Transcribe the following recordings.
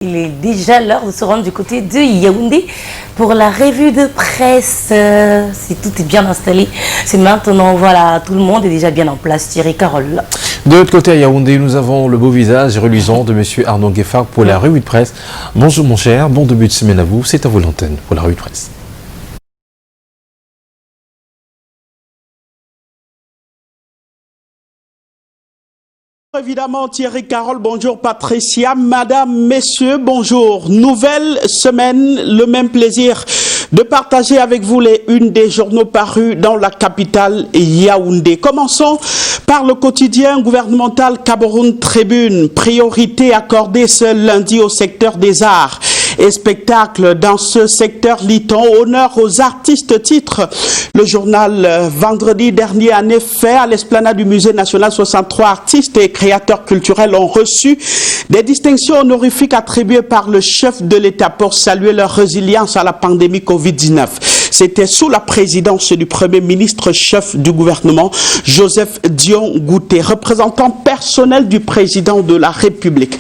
Il est déjà l'heure de se rendre du côté de Yaoundé pour la revue de presse. Si tout est bien installé, c'est maintenant. Voilà, tout le monde est déjà bien en place. Thierry Carole. De l'autre côté à Yaoundé, nous avons le beau visage reluisant de M. Arnaud Gueffard pour la revue de presse. Bonjour mon cher, bon début de semaine à vous. C'est à vous l'antenne pour la revue de presse. Évidemment Thierry Carole, bonjour Patricia, madame, messieurs, bonjour. Nouvelle semaine, le même plaisir de partager avec vous les unes des journaux parus dans la capitale Yaoundé. Commençons par le quotidien gouvernemental Cameroun Tribune, priorité accordée ce lundi au secteur des arts et spectacles. Dans ce secteur, lit-on honneur aux artistes titres. Le journal vendredi dernier, en effet, à l'esplanade du Musée national, 63 artistes et créateurs culturels ont reçu des distinctions honorifiques attribuées par le chef de l'État pour saluer leur résilience à la pandémie Covid-19. C'était sous la présidence du Premier ministre chef du gouvernement, Joseph Dion Gouté, représentant personnel du président de la République.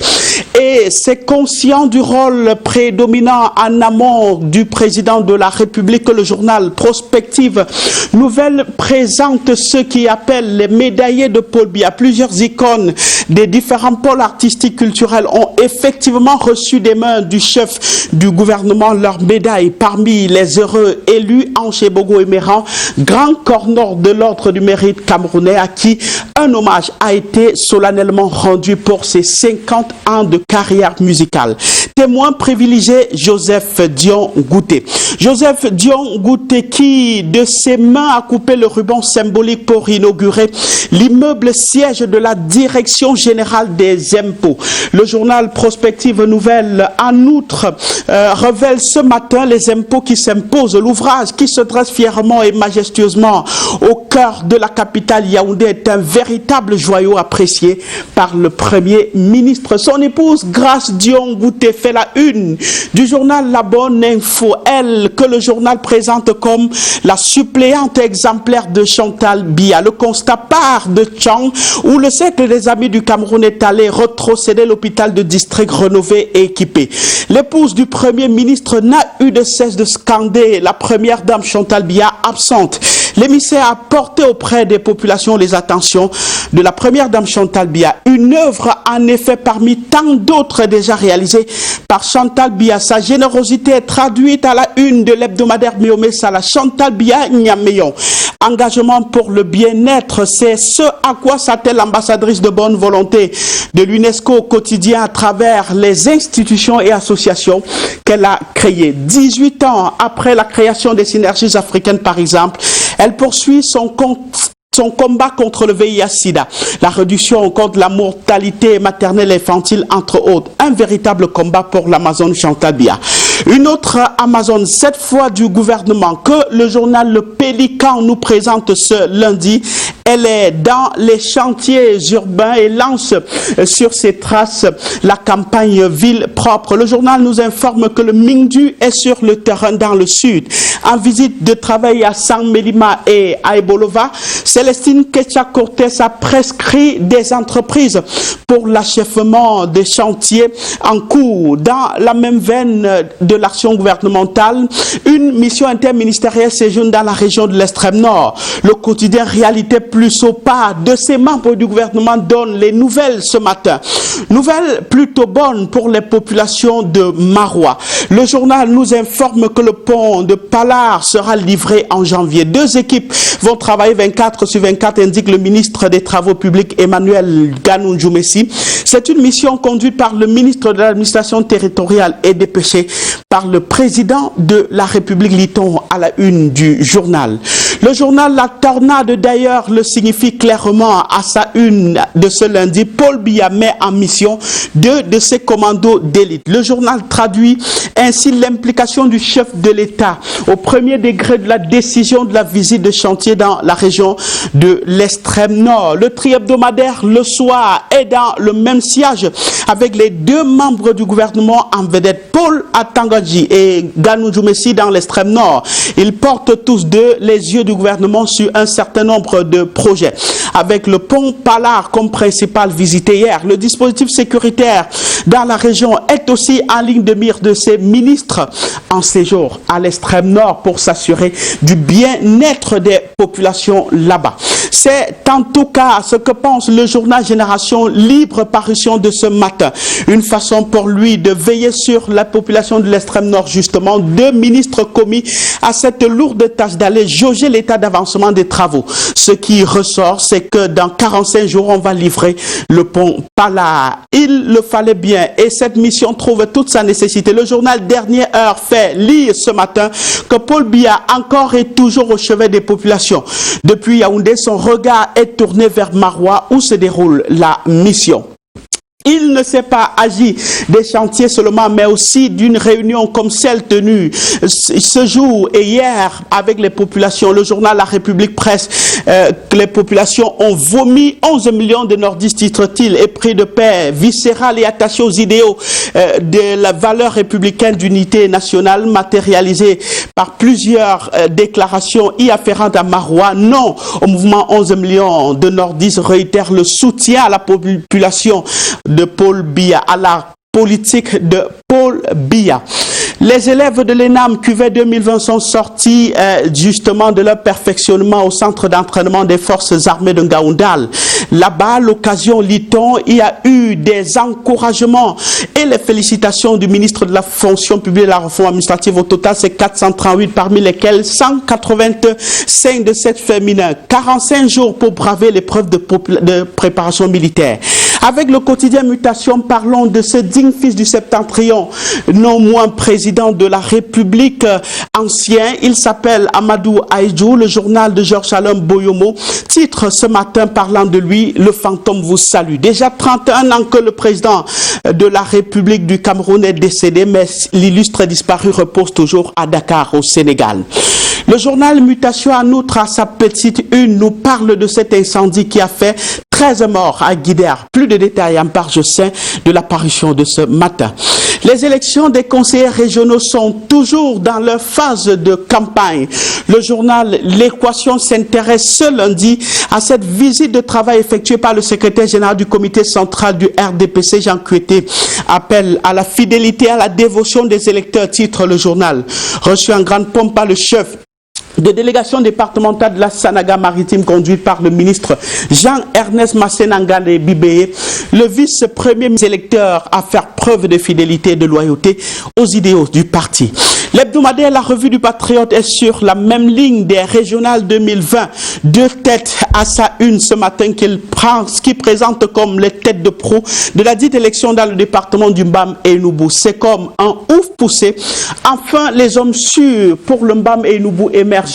Et c'est conscient du rôle prédominant en amont du président de la République que le journal Prospective Nouvelle présente ceux qui appellent les médaillés de Paul Biya. Plusieurs icônes des différents pôles artistiques culturels ont effectivement reçu des mains du chef du gouvernement leurs médailles. Parmi les heureux élus, Anche Bogo Emeran, grand cornor de l'ordre du mérite camerounais, à qui un hommage a été solennellement rendu pour ses 50 ans de carrière musicale. Témoin privilégié, Joseph Dion Gouté. Joseph Dion Gouté qui, de ses mains, a coupé le ruban symbolique pour inaugurer l'immeuble siège de la Direction générale des impôts. Le journal Prospective Nouvelle, en outre, révèle ce matin les impôts qui s'imposent. L'ouvrage qui se dresse fièrement et majestueusement au cœur de la capitale Yaoundé est un véritable joyau apprécié par le Premier ministre. Son épouse, Grâce Dion Gouté, fait la une du journal La Bonne Info, elle que le journal présente comme la suppléante exemplaire de Chantal Biya. Le constat part de Tchang, où le cercle des amis du Cameroun est allé retrocéder l'hôpital de district rénové et équipé. L'épouse du Premier ministre n'a eu de cesse de scander la première dame Chantal Biya absente. L'émissaire a porté auprès des populations les attentions de la première dame Chantal Biya. Une œuvre en effet parmi tant d'autres déjà réalisées par Chantal Biya. Sa générosité est traduite à la une de l'hebdomadaire Miomé Sala. Chantal Biya Nyameyon. Engagement pour le bien-être, c'est ce à quoi s'attelle l'ambassadrice de bonne volonté de l'UNESCO au quotidien à travers les institutions et associations qu'elle a créées. 18 ans après la création des synergies africaines par exemple, elle poursuit son combat contre le VIH-Sida, la réduction au compte de la mortalité maternelle et infantile, entre autres. Un véritable combat pour l'Amazone Chantal Biya. Une autre Amazone, cette fois du gouvernement, que le journal Le Pélican nous présente ce lundi. Elle est dans les chantiers urbains et lance sur ses traces la campagne Ville propre. Le journal nous informe que le Mingdu est sur le terrain dans le sud. En visite de travail à San Melima et à Ebolova, Célestine Ketcha-Cortez a prescrit des entreprises pour l'achèvement des chantiers en cours. Dans la même veine de l'action gouvernementale, une mission interministérielle séjourne dans la région de l'extrême nord. Le quotidien Réalité Plus au pas de ses membres du gouvernement donne les nouvelles ce matin. Nouvelles plutôt bonnes pour les populations de Marois. Le journal nous informe que le pont de Palar sera livré en janvier. 2 équipes vont travailler 24/24, indique le ministre des Travaux publics Emmanuel Ganou-Djoumessi. C'est une mission conduite par le ministre de l'administration territoriale et dépêchée par le président de la République, lit-on à la une du journal. Le journal La Tornade d'ailleurs le signifie clairement à sa une de ce lundi. Paul Biya met en mission 2 de ses commandos d'élite. Le journal traduit ainsi l'implication du chef de l'État au premier degré de la décision de la visite de chantier dans la région de l'extrême nord. Le tri-hebdomadaire Le Soir est dans le même siège avec les 2 membres du gouvernement en vedette, Paul Atangadji et Ganou Djoumessi dans l'extrême nord. Ils portent tous deux les yeux du gouvernement sur un certain nombre de projets. Avec le pont Palar comme principal visité hier, le dispositif sécuritaire dans la région est aussi en ligne de mire de ses ministres en séjour à l'extrême nord pour s'assurer du bien-être des populations là-bas. C'est en tout cas ce que pense le journal Génération Libre, parution de ce matin. Une façon pour lui de veiller sur la population de l'extrême nord, justement. 2 ministres commis à cette lourde tâche d'aller jauger l'état d'avancement des travaux. Ce qui ressort, c'est que dans 45 jours, on va livrer le pont Pala. Il le fallait bien et cette mission trouve toute sa nécessité. Le journal Dernière Heure fait lire ce matin que Paul Biya encore et toujours au chevet des populations. Depuis Yaoundé, son regard est tourné vers Maroua où se déroule la mission. Il ne s'est pas agi des chantiers seulement, mais aussi d'une réunion comme celle tenue ce jour et hier avec les populations. Le journal La République presse que les populations ont vomi 11 millions de nordistes, titre-t-il, épris de paix, viscéral et attachés aux idéaux de la valeur républicaine d'unité nationale, matérialisée par plusieurs déclarations y afférentes à Maroua. Non au mouvement 11 millions de nordistes, réitère le soutien à la population de Paul Biya, à la politique de Paul Biya. Les élèves de l'ENAM QV 2020 sont sortis justement de leur perfectionnement au centre d'entraînement des forces armées de Ngaoundal. Là-bas, l'occasion, lit-on, il y a eu des encouragements et les félicitations du ministre de la fonction publique et de la réforme administrative. Au total, c'est 438, parmi lesquels 185 de cette féminins. 45 jours pour braver l'épreuve de préparation militaire. Avec le quotidien Mutation, parlons de ce digne fils du Septentrion, non moins président de la République ancien. Il s'appelle Amadou Aïdjou. Le journal de Georges Salom Boyomo titre ce matin parlant de lui, le fantôme vous salue. Déjà 31 ans que le président de la République du Cameroun est décédé, mais l'illustre disparu repose toujours à Dakar, au Sénégal. Le journal Mutation, en outre, à sa petite une, nous parle de cet incendie qui a fait 13 morts à Guidère. Plus de détails en page 5 de l'apparition de ce matin. Les élections des conseillers régionaux sont toujours dans leur phase de campagne. Le journal L'Équation s'intéresse ce lundi à cette visite de travail effectuée par le secrétaire général du comité central du RDPC, Jean Kueté. Appel à la fidélité, à la dévotion des électeurs, titre le journal. Reçu en grande pompe par le chef de délégation départementale de la Sanaga maritime conduite par le ministre Jean-Ernest Massenangale Bibeye, le vice-premier électeur à faire preuve de fidélité et de loyauté aux idéaux du parti. L'hebdomadaire La Revue du Patriote est sur la même ligne des régionales 2020. 2 têtes à sa une ce matin qui présente comme les têtes de proue de la dite élection dans le département du Mbam et Noubou. C'est comme un ouf poussé. Enfin, les hommes sûrs pour le Mbam et Noubou émergent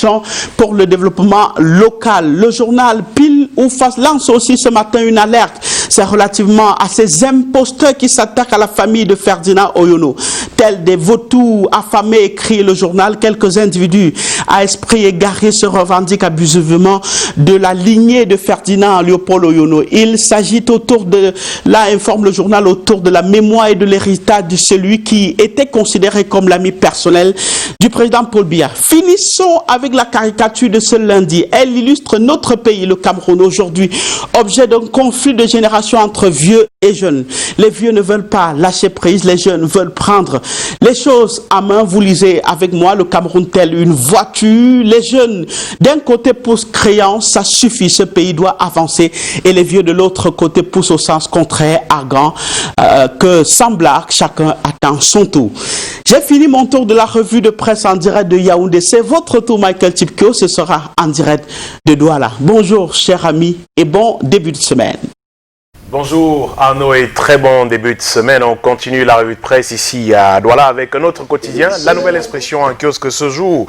pour le développement local. Le journal Pile ou Face lance aussi ce matin une alerte. C'est relativement à ces imposteurs qui s'attaquent à la famille de Ferdinand Oyono. Tels des vautours affamés, écrit le journal, quelques individus à esprit égaré se revendiquent abusivement de la lignée de Ferdinand Léopold Oyono. Il s'agit informe le journal, autour de la mémoire et de l'héritage de celui qui était considéré comme l'ami personnel du président Paul Biya. Finissons avec la caricature de ce lundi. Elle illustre notre pays, le Cameroun, aujourd'hui, objet d'un conflit de génération entre vieux et jeunes. Les vieux ne veulent pas lâcher prise, les jeunes veulent prendre les choses à main. Vous lisez avec moi le Cameroun tel une voiture. Les jeunes d'un côté poussent criant, ça suffit, ce pays doit avancer, et les vieux de l'autre côté poussent au sens contraire, argant, que semblable, chacun attend son tour. J'ai fini mon tour de la revue de presse en direct de Yaoundé. C'est votre tour, Michael Tipko, ce sera en direct de Douala. Bonjour chers amis et bon début de semaine. Bonjour Arnaud et très bon début de semaine. On continue la revue de presse ici à Douala avec un autre quotidien, La Nouvelle Expression en kiosque ce jour,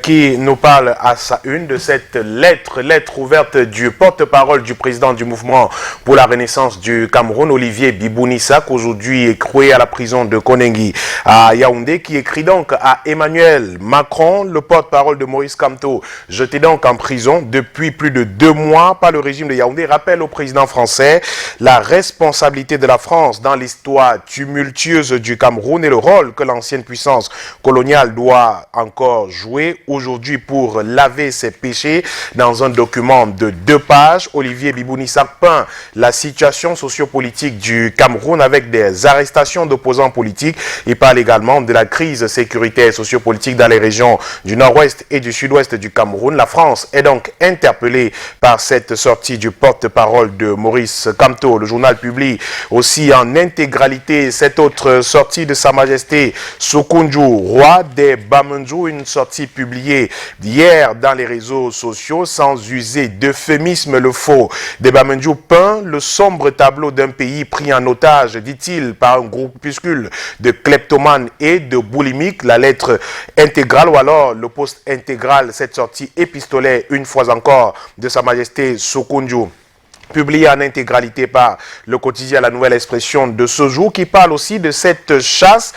qui nous parle à sa une de cette lettre ouverte du porte-parole du président du mouvement pour la renaissance du Cameroun, Olivier Bibounissak, aujourd'hui écroué à la prison de Konengi à Yaoundé, qui écrit donc à Emmanuel Macron, le porte-parole de Maurice Kamto, jeté donc en prison depuis plus de 2 mois par le régime de Yaoundé. Rappel au président français la responsabilité de la France dans l'histoire tumultueuse du Cameroun et le rôle que l'ancienne puissance coloniale doit encore jouer aujourd'hui pour laver ses péchés. Dans un document de 2 pages, Olivier Bibouni-Sarr peint la situation sociopolitique du Cameroun avec des arrestations d'opposants politiques. Il parle également de la crise sécuritaire et sociopolitique dans les régions du nord-ouest et du sud-ouest du Cameroun. La France est donc interpellée par cette sortie du porte-parole de Maurice Kamto. Le journal publie aussi en intégralité cette autre sortie de Sa Majesté Sokunju, roi des Bamendjou, une sortie publiée hier dans les réseaux sociaux. Sans user d'euphémisme, le faux des Bamendjou peint le sombre tableau d'un pays pris en otage, dit-il, par un groupuscule de kleptomanes et de boulimiques. La lettre intégrale ou alors le post intégral, cette sortie épistolaire, une fois encore, de Sa Majesté Sokunju, publié en intégralité par le quotidien La Nouvelle Expression de ce jour, qui parle aussi de cette chasse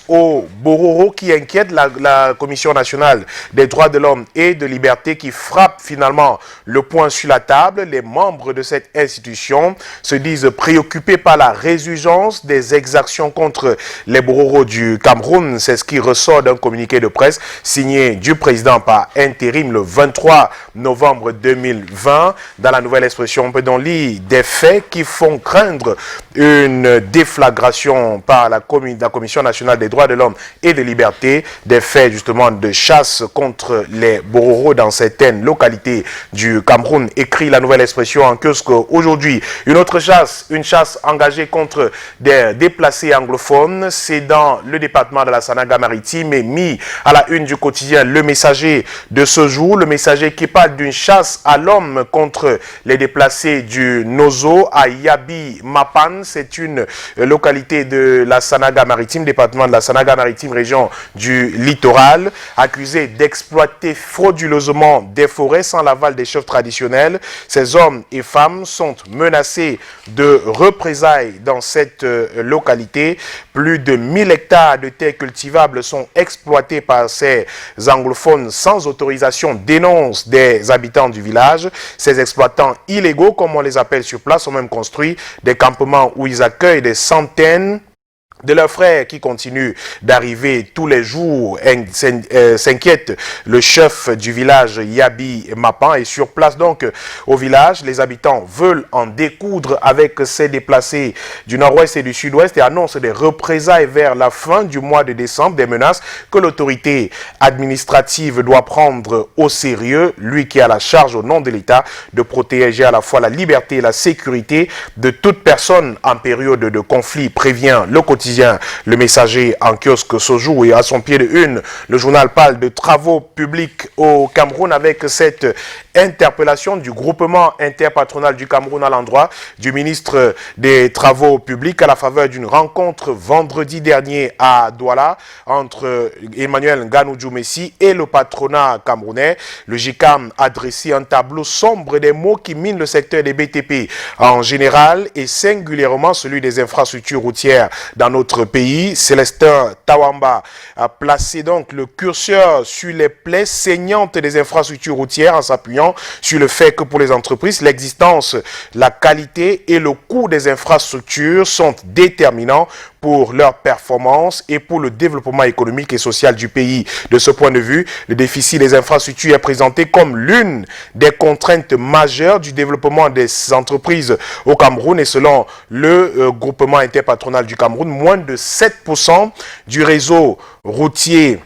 au Bororo qui inquiète la Commission nationale des droits de l'homme et de liberté, qui frappe finalement le poing sur la table. Les membres de cette institution se disent préoccupés par la résurgence des exactions contre les Bororo du Cameroun. C'est ce qui ressort d'un communiqué de presse signé du président par intérim le 23 novembre 2020. Dans La Nouvelle Expression, on peut donc lire des faits qui font craindre une déflagration par la Commission nationale des droits de l'homme et de liberté, des faits justement de chasse contre les Bororo dans certaines localités du Cameroun. Écrit La Nouvelle Expression en kiosque aujourd'hui. Une autre chasse, une chasse engagée contre des déplacés anglophones, c'est dans le département de la Sanaga-Maritime, et mis à la une du quotidien Le Messager de ce jour. Le Messager qui parle d'une chasse à l'homme contre les déplacés du Nozo à Yabi Mapan. C'est une localité de la Sanaga-Maritime, département de la Sanaga-Maritime, région du littoral, accusés d'exploiter frauduleusement des forêts sans l'aval des chefs traditionnels. Ces hommes et femmes sont menacés de représailles dans cette localité. Plus de 1000 hectares de terres cultivables sont exploités par ces anglophones sans autorisation, dénoncent des habitants du village. Ces exploitants illégaux, comme on les appelle sur place, ont même construit des campements où ils accueillent des centaines de leurs frères qui continuent d'arriver tous les jours. S'inquiète le chef du village Yabi Mapan. Et sur place donc au village, les habitants veulent en découdre avec ces déplacés du nord-ouest et du sud-ouest et annoncent des représailles vers la fin du mois de décembre, des menaces que l'autorité administrative doit prendre au sérieux, lui qui a la charge au nom de l'État de protéger à la fois la liberté et la sécurité de toute personne en période de conflit, prévient le quotidien Le Messager en kiosque ce jour. Et à son pied de une, le journal parle de travaux publics au Cameroun avec cette interpellation du groupement interpatronal du Cameroun à l'endroit du ministre des Travaux publics à la faveur d'une rencontre vendredi dernier à Douala entre Emmanuel Ngannou Messi et le patronat camerounais. Le GICAM a dressé un tableau sombre des maux qui minent le secteur des BTP en général et singulièrement celui des infrastructures routières dans notre pays. Célestin Tawamba a placé donc le curseur sur les plaies saignantes des infrastructures routières en s'appuyant sur le fait que pour les entreprises, l'existence, la qualité et le coût des infrastructures sont déterminants pour leur performance et pour le développement économique et social du pays. De ce point de vue, le déficit des infrastructures est présenté comme l'une des contraintes majeures du développement des entreprises au Cameroun et selon le groupement interpatronal du Cameroun, moins de 7% du réseau routier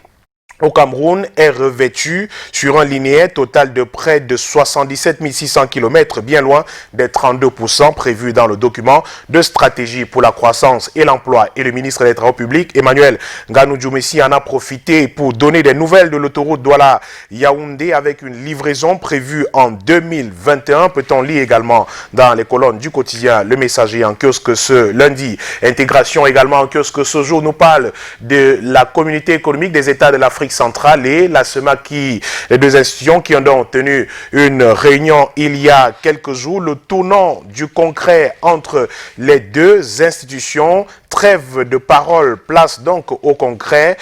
au Cameroun est revêtu sur un linéaire total de près de 77 600 km, bien loin des 32% prévus dans le document de stratégie pour la croissance et l'emploi. Et le ministre des Travaux publics, Emmanuel Ngannou Messi, en a profité pour donner des nouvelles de l'autoroute Douala-Yaoundé avec une livraison prévue en 2021. Peut-on lire également dans les colonnes du quotidien Le Messager en kiosque ce lundi. Intégration également en kiosque ce jour nous parle de la communauté économique des États de l'Afrique centrale et la SEMAKI, les deux institutions qui ont donc tenu une réunion il y a quelques jours. Le tournant du concret entre les deux institutions trêve de parole, place donc au concret.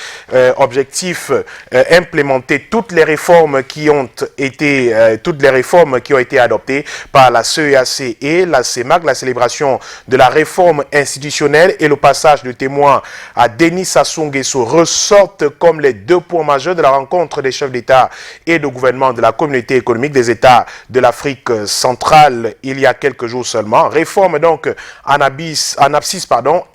Objectif, implémenter toutes les réformes qui ont été adoptées par la CEAC et la CEMAC. La célébration de la réforme institutionnelle et le passage de témoin à Denis Sassou Nguesso ressortent comme les deux points majeurs de la rencontre des chefs d'État et de gouvernement de la communauté économique des États de l'Afrique centrale il y a quelques jours seulement. Réforme donc en abscisse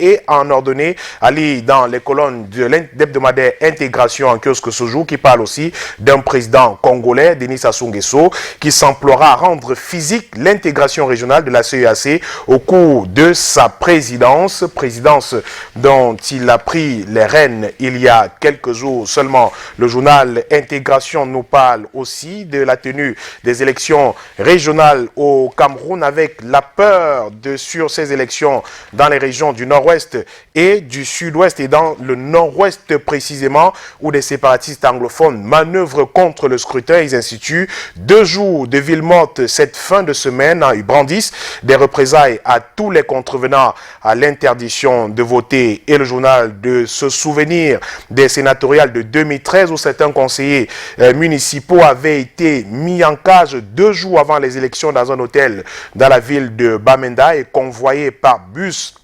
et en ordonnée, aller dans les colonnes de l'hebdomadaire Intégration en kiosque ce jour, qui parle aussi d'un président congolais, Denis Sassou Nguesso, qui s'emploiera à rendre physique l'intégration régionale de la CEAC au cours de sa présidence dont il a pris les rênes il y a quelques jours seulement. Le journal Intégration nous parle aussi de la tenue des élections régionales au Cameroun, avec la peur sur ces élections dans les régions du nord-ouest et du sud-ouest, et dans le nord-ouest précisément, où des séparatistes anglophones manœuvrent contre le scrutin. Ils instituent 2 jours de ville morte cette fin de semaine. Ils brandissent des représailles à tous les contrevenants à l'interdiction de voter. Et le journal de se souvenir des sénatoriales de 2013, où certains conseillers municipaux avaient été mis en cage 2 jours avant les élections dans un hôtel dans la ville de Bamenda et convoyés par bus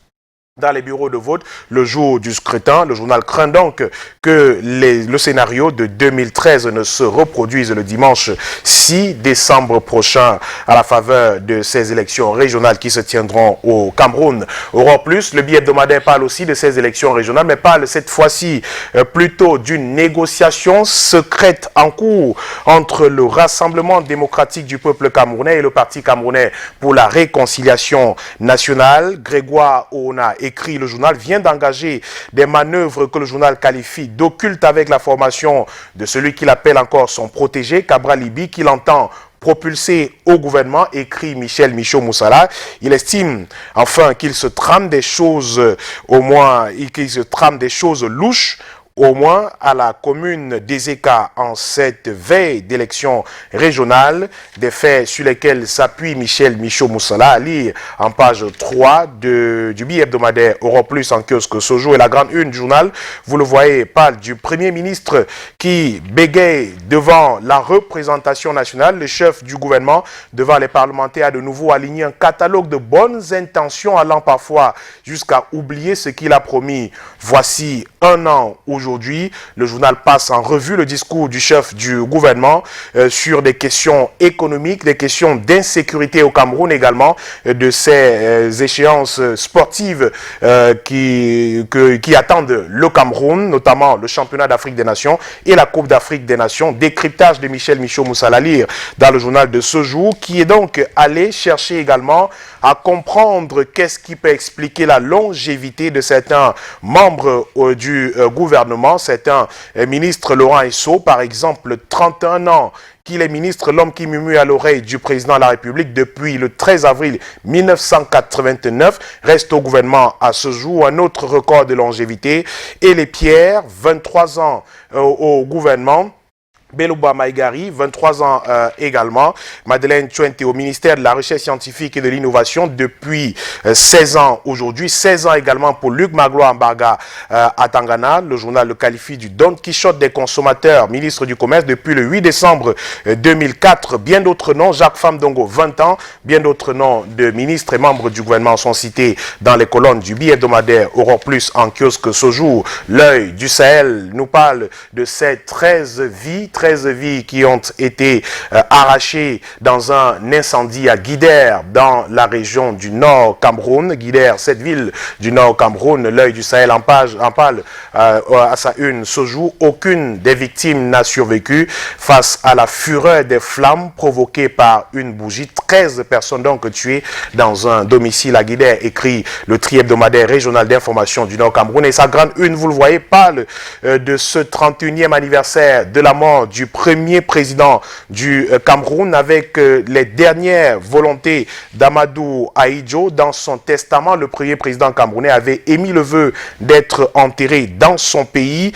dans les bureaux de vote le jour du scrutin. Le journal craint donc que le scénario de 2013 ne se reproduise le dimanche 6 décembre prochain à la faveur de ces élections régionales qui se tiendront au Cameroun. Europe Plus, le billet hebdomadaire, parle aussi de ces élections régionales, mais parle cette fois-ci plutôt d'une négociation secrète en cours entre le Rassemblement démocratique du peuple camerounais et le Parti camerounais pour la réconciliation nationale. Grégoire Oona, écrit le journal, vient d'engager des manœuvres que le journal qualifie d'occultes avec la formation de celui qu'il appelle encore son protégé, Cabral Libi, qu'il entend propulsé au gouvernement, écrit Michel Michaud Moussala. Il estime enfin qu'il se trame des choses, louches, au moins à la commune d'Ezeka en cette veille d'élection régionale, des faits sur lesquels s'appuie Michel Michaud Moussala, à lire en page 3 du billet hebdomadaire Europe Plus en kiosque ce jour. Et la grande une du journal, vous le voyez, parle du Premier ministre qui bégaye devant la représentation nationale. Le chef du gouvernement devant les parlementaires a de nouveau aligné un catalogue de bonnes intentions, allant parfois jusqu'à oublier ce qu'il a promis. Voici 1 an aujourd'hui, le journal passe en revue le discours du chef du gouvernement sur des questions économiques, des questions d'insécurité au Cameroun également, de ces échéances sportives qui attendent le Cameroun, notamment le championnat d'Afrique des Nations et la Coupe d'Afrique des Nations. Décryptage de Michel Michaud Moussala, lire dans le journal de ce jour, qui est donc allé chercher également à comprendre qu'est-ce qui peut expliquer la longévité de certains membres du gouvernement. Certains ministres, Laurent Esso, par exemple, 31 ans qu'il est ministre, l'homme qui murmure à l'oreille du président de la République depuis le 13 avril 1989, reste au gouvernement à ce jour, un autre record de longévité. Et les Pierre, 23 ans au gouvernement. Belouba Maïgari, 23 ans également. Madeleine Tchouente au ministère de la Recherche scientifique et de l'Innovation depuis 16 ans aujourd'hui. 16 ans également pour Luc Magloire Mbarga à Tangana. Le journal le qualifie du Don Quichotte des consommateurs, ministre du Commerce depuis le 8 décembre 2004. Bien d'autres noms, Jacques Famdongo, 20 ans. Bien d'autres noms de ministres et membres du gouvernement sont cités dans les colonnes du billet hebdomadaire Europe Plus en kiosque ce jour. L'œil du Sahel nous parle de ces 13 vies qui ont été arrachées dans un incendie à Guidère, dans la région du Nord Cameroun. Guidère, cette ville du Nord Cameroun, l'œil du Sahel en parle à sa une ce jour. Aucune des victimes n'a survécu face à la fureur des flammes provoquées par une bougie. 13 personnes donc tuées dans un domicile à Guidère, écrit le tri-hebdomadaire régional d'information du Nord Cameroun. Et sa grande une, vous le voyez, parle de ce 31e anniversaire de la mort du premier président du Cameroun avec les dernières volontés d'Amadou Ahidjo. Dans son testament, le premier président camerounais avait émis le vœu d'être enterré dans son pays,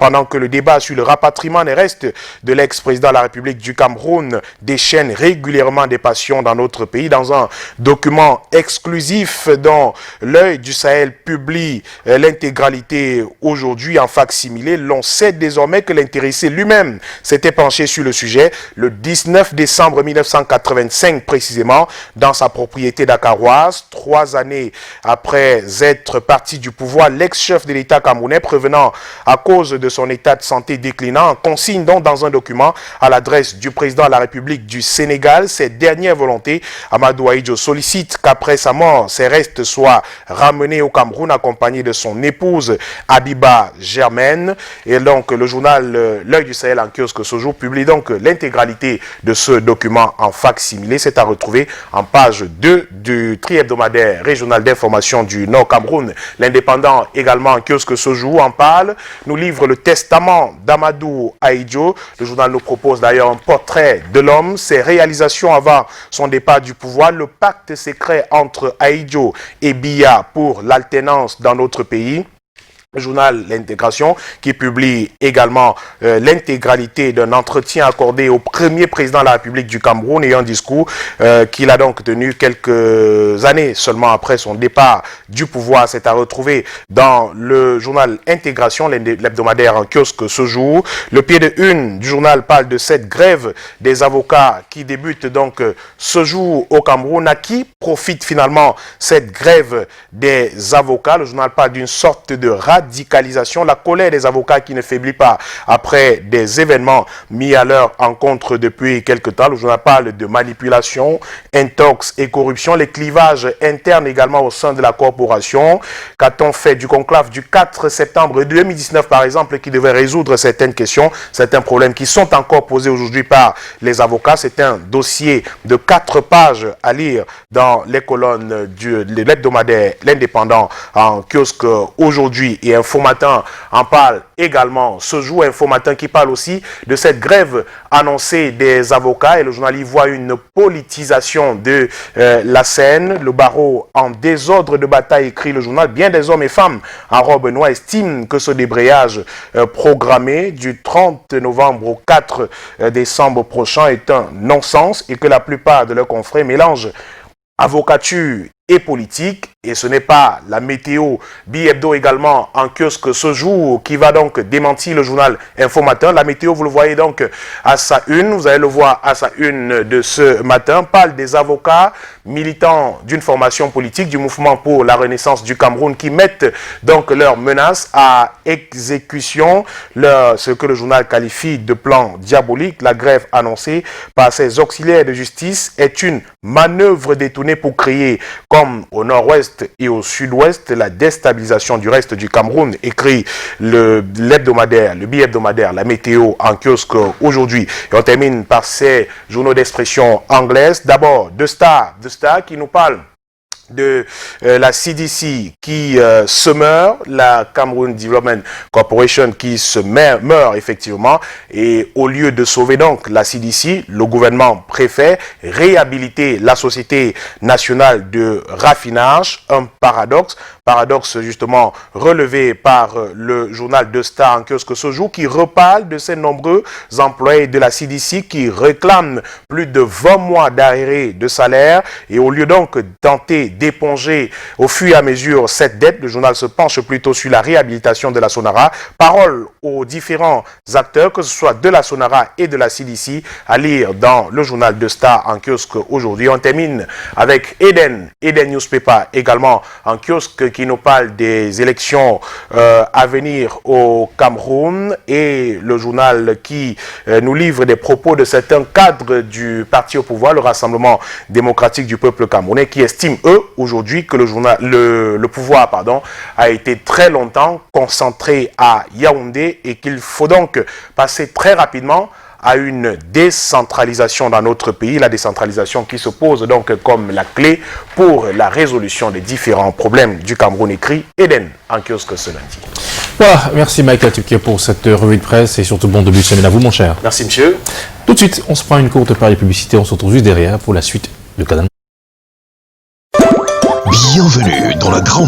pendant que le débat sur le rapatriement des restes de l'ex-président de la République du Cameroun déchaîne régulièrement des passions dans notre pays. Dans un document exclusif dont l'œil du Sahel publie l'intégralité aujourd'hui en facsimilé, l'on sait désormais que l'intéressé lui-même s'était penché sur le sujet le 19 décembre 1985 précisément dans sa propriété dakaroise. 3 années après être parti du pouvoir, l'ex-chef de l'État camerounais, prévenant à cause de son état de santé déclinant, consigne donc dans un document à l'adresse du président de la République du Sénégal ses dernières volontés. Amadou Ahidjo sollicite qu'après sa mort, ses restes soient ramenés au Cameroun accompagnés de son épouse Abiba Germaine. Et donc le journal L'œil du Sahel en kiosque ce jour publie donc l'intégralité de ce document en facsimilé. C'est à retrouver en page 2 du tri-hebdomadaire régional d'information du Nord Cameroun. L'Indépendant également en kiosque ce jour en parle, nous livre le testament d'Amadou Ahidjo. Le journal nous propose d'ailleurs un portrait de l'homme, ses réalisations avant son départ du pouvoir, le pacte secret entre Ahidjo et Biya pour l'alternance dans notre pays. Le journal L'Intégration qui publie également l'intégralité d'un entretien accordé au premier président de la République du Cameroun et un discours qu'il a donc tenu quelques années seulement après son départ du pouvoir. C'est à retrouver dans le journal Intégration, l'hebdomadaire en kiosque ce jour. Le pied de une du journal parle de cette grève des avocats qui débute donc ce jour au Cameroun. À qui profite finalement cette grève des avocats? Le journal parle d'une sorte de radicalisation, la colère des avocats qui ne faiblit pas après des événements mis à leur encontre depuis quelque temps. Le journal parle de manipulation, intox et corruption, les clivages internes également au sein de la corporation. Qu'a-t-on fait du conclave du 4 septembre 2019 par exemple qui devait résoudre certaines questions, certains problèmes qui sont encore posés aujourd'hui par les avocats? C'est un dossier de 4 pages à lire dans les colonnes de l'hebdomadaire L'Indépendant en kiosque aujourd'hui. Et Info Matin en parle également ce jour. Info Matin qui parle aussi de cette grève annoncée des avocats. Et le journal y voit une politisation de la scène. Le barreau en désordre de bataille, écrit le journal. Bien des hommes et femmes en robe noire estiment que ce débrayage programmé du 30 novembre au 4 décembre prochain est un non-sens et que la plupart de leurs confrères mélangent avocature et politique. Et ce n'est pas la météo. Bi-Hebdo également en kiosque ce jour qui va donc démentir le journal Info Matin. La météo, vous le voyez donc à sa une. Vous allez le voir à sa une de ce matin. Parle des avocats militants d'une formation politique, du mouvement pour la renaissance du Cameroun qui mettent donc leurs menaces à exécution. Ce que le journal qualifie de plan diabolique. La grève annoncée par ses auxiliaires de justice est une manœuvre détournée pour créer, comme au nord-ouest et au sud-ouest, la déstabilisation du reste du Cameroun, écrit l'hebdomadaire, le bi-hebdomadaire, la météo en kiosque aujourd'hui. Et on termine par ces journaux d'expression anglaise. D'abord, The Star qui nous parle de la CDC qui se meurt, la Cameroon Development Corporation qui se meurt effectivement, et au lieu de sauver donc la CDC, le gouvernement préfère réhabiliter la Société nationale de raffinage. Un paradoxe justement relevé par le journal The Star en kiosque ce jour qui reparle de ces nombreux employés de la CDC qui réclament plus de 20 mois d'arrêt de salaire, et au lieu donc tenter d'éponger au fur et à mesure cette dette, le journal se penche plutôt sur la réhabilitation de la Sonara. Parole aux différents acteurs, que ce soit de la Sonara et de la CDC, à lire dans le journal The Star en kiosque aujourd'hui. On termine avec Eden Newspaper également en kiosque qui nous parle des élections à venir au Cameroun, et le journal qui nous livre des propos de certains cadres du parti au pouvoir, le Rassemblement démocratique du peuple camerounais, qui estiment eux aujourd'hui que le pouvoir a été très longtemps concentré à Yaoundé et qu'il faut donc passer très rapidement à une décentralisation dans notre pays, la décentralisation qui se pose donc comme la clé pour la résolution des différents problèmes du Cameroun, écrit Eden en kiosque ce lundi. Voilà, merci Michael Tupke pour cette revue de presse et surtout bon début de semaine à vous, mon cher. Merci, monsieur. Tout de suite, on se prend une courte période de publicité, on se retrouve juste derrière pour la suite de Canal. Bienvenue dans la grande